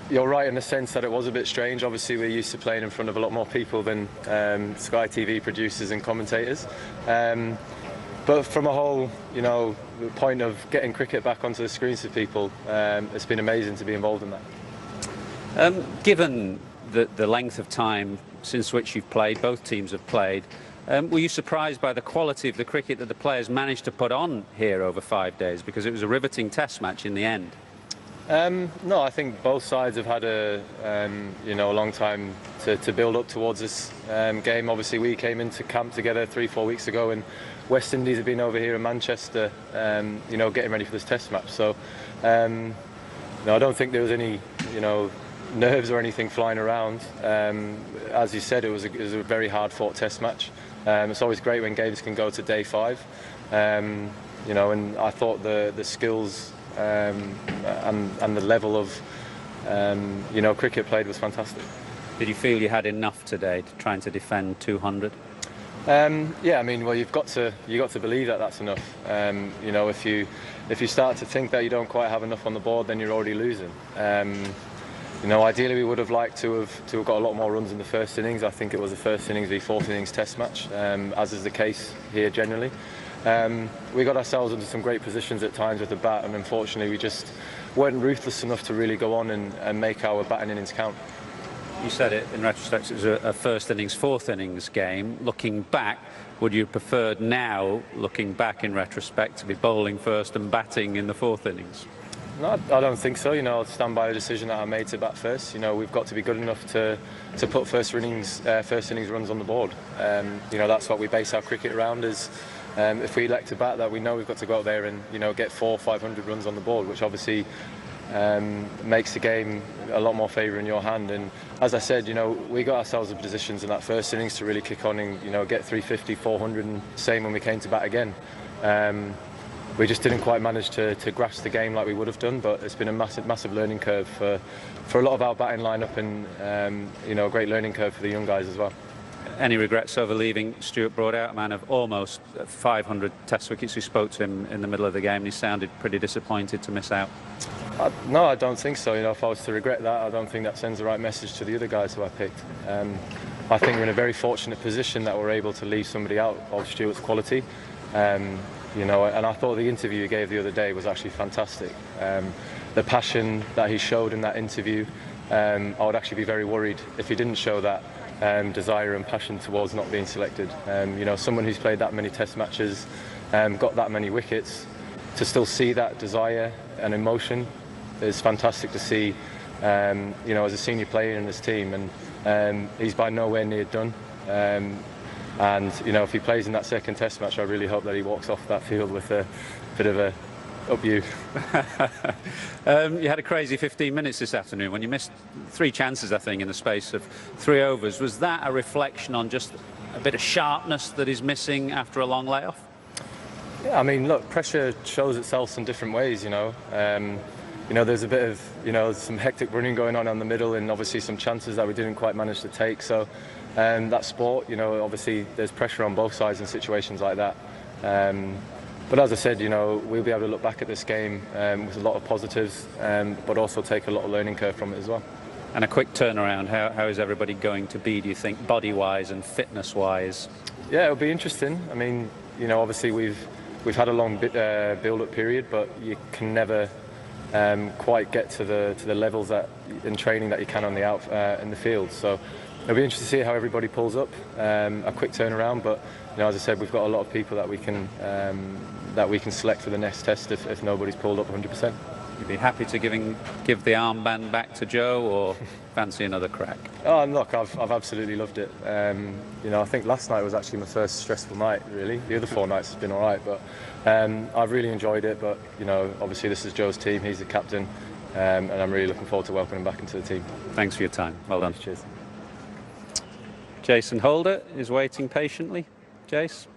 you're right in the sense that it was a bit strange. Obviously, we're used to playing in front of a lot more people than Sky TV producers and commentators. But from a whole, point of getting cricket back onto the screens for people, it's been amazing to be involved in that. Given the length of time since which you've played, both teams have played, were you surprised by the quality of the cricket that the players managed to put on here over 5 days? Because it was a riveting test match in the end. No, I think both sides have had a long time to build up towards this game. Obviously, we came into camp together 3-4 weeks ago, and West Indies have been over here in Manchester, getting ready for this test match. So, no, I don't think there was any, nerves or anything flying around. As you said, it was a very hard-fought test match. It's always great when games can go to day 5. And I thought the skills and the level of cricket played was fantastic. Did you feel you had enough today to trying to defend 200? Yeah, I mean, well, you got to believe that that's enough. If you start to think that you don't quite have enough on the board, then you're already losing. Ideally we would have liked to have got a lot more runs in the first innings. I think it was a first innings v fourth innings test match, as is the case here generally. We got ourselves into some great positions at times with the bat, and unfortunately we just weren't ruthless enough to really go on and make our batting innings count. You said it, in retrospect, it was a first innings, fourth innings game. Looking back, would you have preferred now, looking back in retrospect, to be bowling first and batting in the fourth innings? No, I don't think so. I'll stand by the decision that I made to bat first. We've got to be good enough to put first innings runs on the board. That's what we base our cricket around. Is if we elect to bat, that we know we've got to go out there and get 400 or 500 runs on the board, which obviously makes the game a lot more favour in your hand. And as I said, we got ourselves in positions in that first innings to really kick on and get 350, 400, and same when we came to bat again. We just didn't quite manage to grasp the game like we would have done, but it's been a massive learning curve for a lot of our batting lineup, and a great learning curve for the young guys as well. Any regrets over leaving Stuart Broad out, a man of almost 500 test wickets? We spoke to him in the middle of the game and he sounded pretty disappointed to miss out. No, I don't think so. If I was to regret that, I don't think that sends the right message to the other guys who I picked. I think we're in a very fortunate position that we're able to leave somebody out of Stuart's quality. And I thought the interview he gave the other day was actually fantastic. The passion that he showed in that interview, I would actually be very worried if he didn't show that desire and passion towards not being selected. Someone who's played that many test matches, got that many wickets, to still see that desire and emotion is fantastic to see, as a senior player in this team, and he's by nowhere near done. And if he plays in that second test match, I really hope that he walks off that field with a bit of a up you. You had a crazy 15 minutes this afternoon when you missed 3 chances, I think, in the space of 3 overs. Was that a reflection on just a bit of sharpness that is missing after a long layoff? Yeah, I mean, look, pressure shows itself in different ways. There's a bit of some hectic running going on the middle, and obviously some chances that we didn't quite manage to take. So that sport, obviously there's pressure on both sides in situations like that. But as I said, we'll be able to look back at this game with a lot of positives, but also take a lot of learning curve from it as well. And a quick turnaround, how is everybody going to be, do you think, body-wise and fitness-wise? Yeah, it'll be interesting. I mean, obviously we've had a long build-up period, but you can never quite get to the levels that in training that you can on the in the field. So it'll be interesting to see how everybody pulls up. A quick turnaround, but as I said, we've got a lot of people that we can select for the next test if nobody's pulled up 100%. You'd be happy to give the armband back to Joe, or fancy another crack? Oh, and look, I've absolutely loved it. I think last night was actually my first stressful night, really. The other 4 nights has been all right, but I've really enjoyed it. But obviously this is Joe's team, he's the captain, and I'm really looking forward to welcoming him back into the team. Thanks for your time. Well done. Cheers. Jason Holder is waiting patiently. Jace?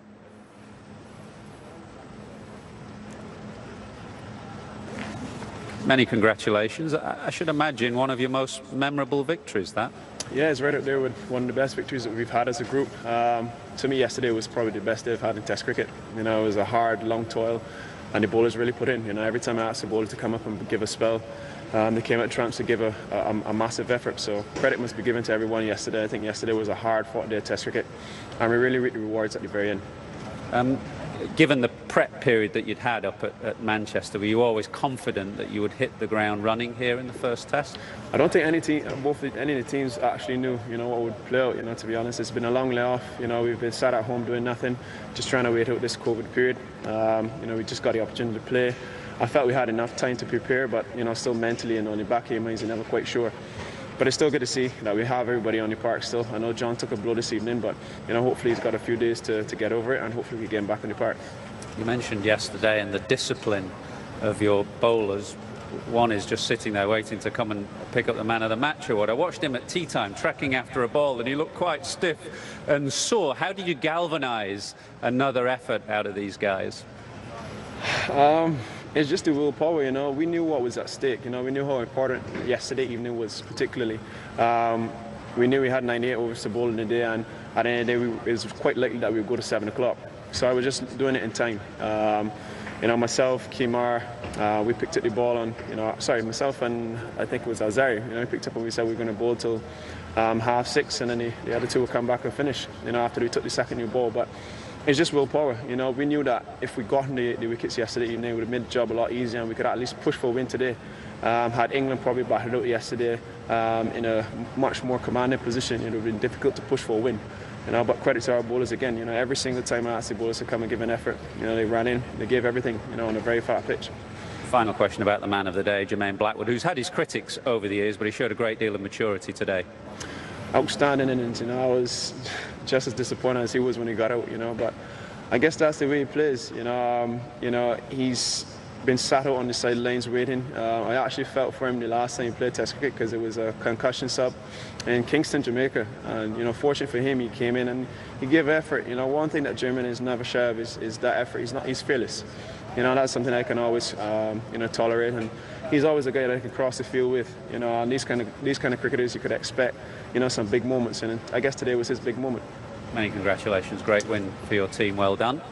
Many congratulations. I should imagine one of your most memorable victories, that? Yeah, it's right up there with one of the best victories that we've had as a group. To me, yesterday was probably the best day I've had in Test cricket. It was a hard, long toil, and the bowlers really put in. Every time I asked the bowler to come up and give a spell, They came out tramps to give a massive effort, so credit must be given to everyone yesterday. I think yesterday was a hard-fought day of Test cricket, and we really reaped the rewards at the very end. Given the prep period that you'd had up at Manchester, were you always confident that you would hit the ground running here in the first Test? I don't think any of the teams actually knew, what would play out. To be honest, it's been a long layoff. We've been sat at home doing nothing, just trying to wait out this COVID period. We just got the opportunity to play. I felt we had enough time to prepare, but still mentally and on the back of your minds, you're never quite sure. But it's still good to see that we have everybody on the park still. I know John took a blow this evening, but hopefully he's got a few days to get over it, and hopefully we get him back on the park. You mentioned yesterday and the discipline of your bowlers. One is just sitting there waiting to come and pick up the man of the match award. I watched him at tea time trekking after a ball, and he looked quite stiff and sore. How did you galvanise another effort out of these guys? It's just the willpower, We knew what was at stake, We knew how important yesterday evening was particularly. We knew we had 98 overs to bowl in the day, and at the end of the day, it was quite likely that we would go to 7 o'clock. So I was just doing it in time. Myself, Kimar, we picked up the ball on, myself and I think it was Azari, we picked up and we said we were going to bowl till 6:30, and then the other two would come back and finish, after we took the second new ball. But it's just willpower, We knew that if we got the wickets yesterday evening, it would have made the job a lot easier, and we could at least push for a win today. Had England probably batted out yesterday in a much more commanding position, it would have been difficult to push for a win. But credit to our bowlers again. Every single time I asked the bowlers to come and give an effort, they ran in, they gave everything, on a very flat pitch. Final question about the man of the day, Jermaine Blackwood, who's had his critics over the years, but he showed a great deal of maturity today. Outstanding innings, I was just as disappointed as he was when he got out, but I guess that's the way he plays, he's been sat out on the sidelines waiting. I actually felt for him the last time he played Test cricket because it was a concussion sub in Kingston, Jamaica, and fortunate for him, he came in and he gave effort. One thing that Jermaine is never shy of is that effort. He's fearless. That's something I can always tolerate, and he's always a guy that I can cross the field with. And these kind of cricketers you could expect some big moments, and I guess today was his big moment. Many congratulations, great win for your team, well done.